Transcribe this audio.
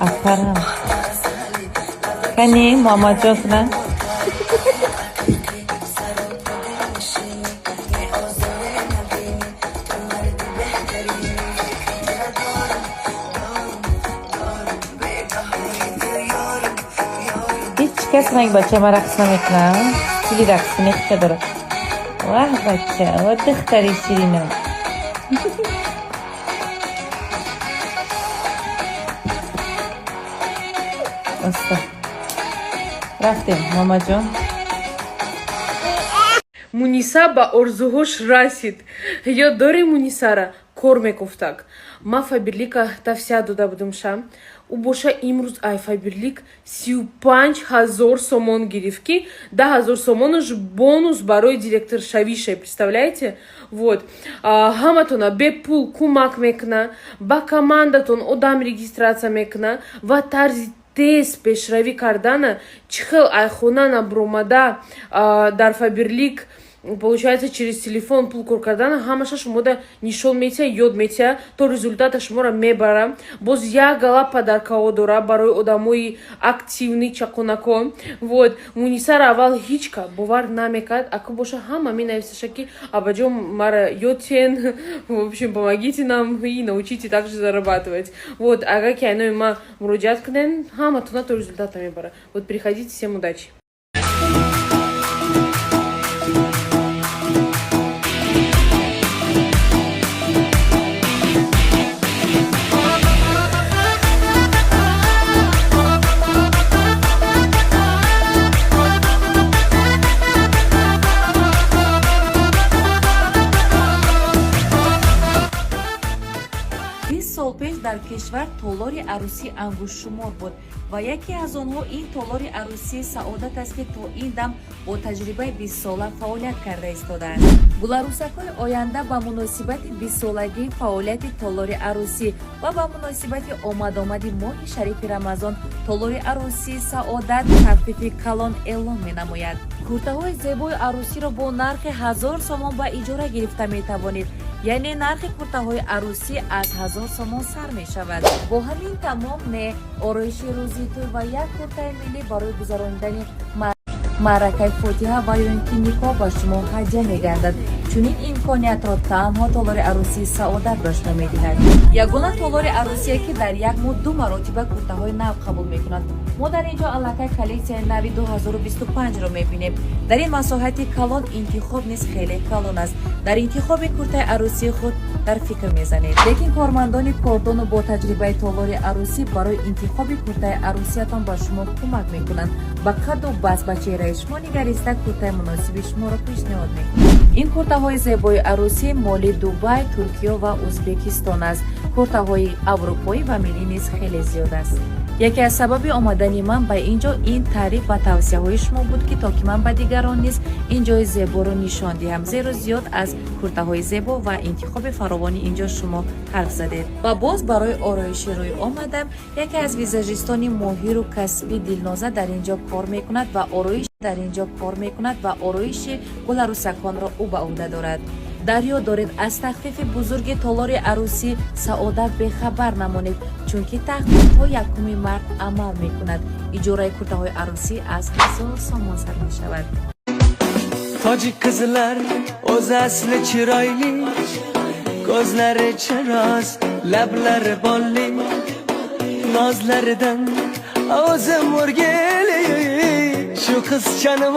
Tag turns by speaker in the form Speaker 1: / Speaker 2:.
Speaker 1: Aferin. Kani mama josna. Hiç kesmek bachama raqsna mekunam. Chili raqsini qiladi. Vah bacha, va ixtari shirina. رفتیم ماما جان
Speaker 2: Муниса ба орзуҳош расид. Ёддори Мунисара кор мекуфтак. Ма Фаберлика тавсия дода будам шам. У боша имрӯз ай Фаберлик 35,000 сомон гирифт ки 10,000 сомонаш бонус барои директоршавиша. Представляете? Вот. Ҳаматона бепул кӯмак мекуна, ба командатон одам регистрация мекуна ва тарзи тез пешравӣ кардана чӣ хел айхона набромада дар Фаберлик получается через телефон пул кор кардана ҳамаша шумода нишон метия ёд метия то результата шуморо мебара. Боз як галапа дар као дора барои одамои активни чақонако. Вот Мунисара аввал ҳичка бовар намекард, ака боша ҳама менависаша ки абаҷон мара ёдтен, в общем помогите нам и научите также зарабатывать. Вот ага ки айнои ма муроҷиат кунен ҳаматона то результата мебара. Вот приходите, всем удачи.
Speaker 3: сол пеш дар кишвар толори арӯсӣ ангушшумор буд ва яке аз онҳо ин толори арӯсии саодат аст ки то ин дам бо таҷрибаи 20 сола фаъолият карда истодааст. Гуларӯсакҳои оянда ба муносибати 20-солагии фаъолияти толори арӯсӣ ва ба муносибати омадомади моҳи шарифи Рамазон толори арӯсии саодат таҳфифи калон эълон менамояд. Куртаҳои зебои арӯсиро бо нархи 1000 сомон ба иҷора гирифта метавонед. яъне нархи куртаҳои арӯсӣ аз 1000 сомон сар мешавад. Бо ҳамин тамом не ороиши рӯзитӯ ва як куртаи миллӣ барои гузарондани маъракаи фотиҳа ва ё ин ки никоҳ ба шумо ҳадия мегардад. чунин имкониятро танҳо толори арӯсии саодат дошта медиҳад. ягона толори арӯсие ки дар як моҳ 2 маротиба куртаҳои нав қабул мекунад. мо дар инҷо аллакай коллексияи нави 2025-ро мебинем. дар ин масоҳати калон интихоб низ хеле калон аст. дар интихоби куртаи арӯсии худ дар фикр мезанед. лекин кормандони кордону бо таҷрибаи толори арӯсӣ барои интихоби куртаи арӯсиятон ба шумо кӯмак мекунанд. ба қадду баст ба чеҳраи шумо нигариста куртаи муносиби шуморо пешниҳод мекунанд. ин куртаҳои зебои арӯсӣ моли Дубай, Туркиё ва Узбекистон аст. куртаҳои аврупоӣ ва миллӣ низ хеле зиёд аст. яке аз сабаби омадани ман ба ин ҷо ин таъриф ва тавсияҳои шумо буд ки то ки ман ба дигарон низ ин ҷои зеборо нишон диҳам, зеро зиёд аз куртаҳои зебо ва интихоби фаровони ин ҷо шумо ҳарф задед. ва боз барои ороиши рӯй омадам, яке аз визажистони моҳиру касби дилноза дар ин ҷо кор мекунад ва ороиши гуларӯсаконро ӯ ба ӯҳда дорад. дар ёд доред аз тахфифи бузурги толори арӯсӣ саодат бехабар намонед, чунки тахфифҳо 1 март амал мекунад. иҷораи куртаҳои арӯсӣ аз 1000 сомон сар мешавад.
Speaker 4: Tacı kızlar o'z asli chiroyli, ko'zlari chiroz, lablari bolli, nozlaridan o'zim o'rgili, shu qizchani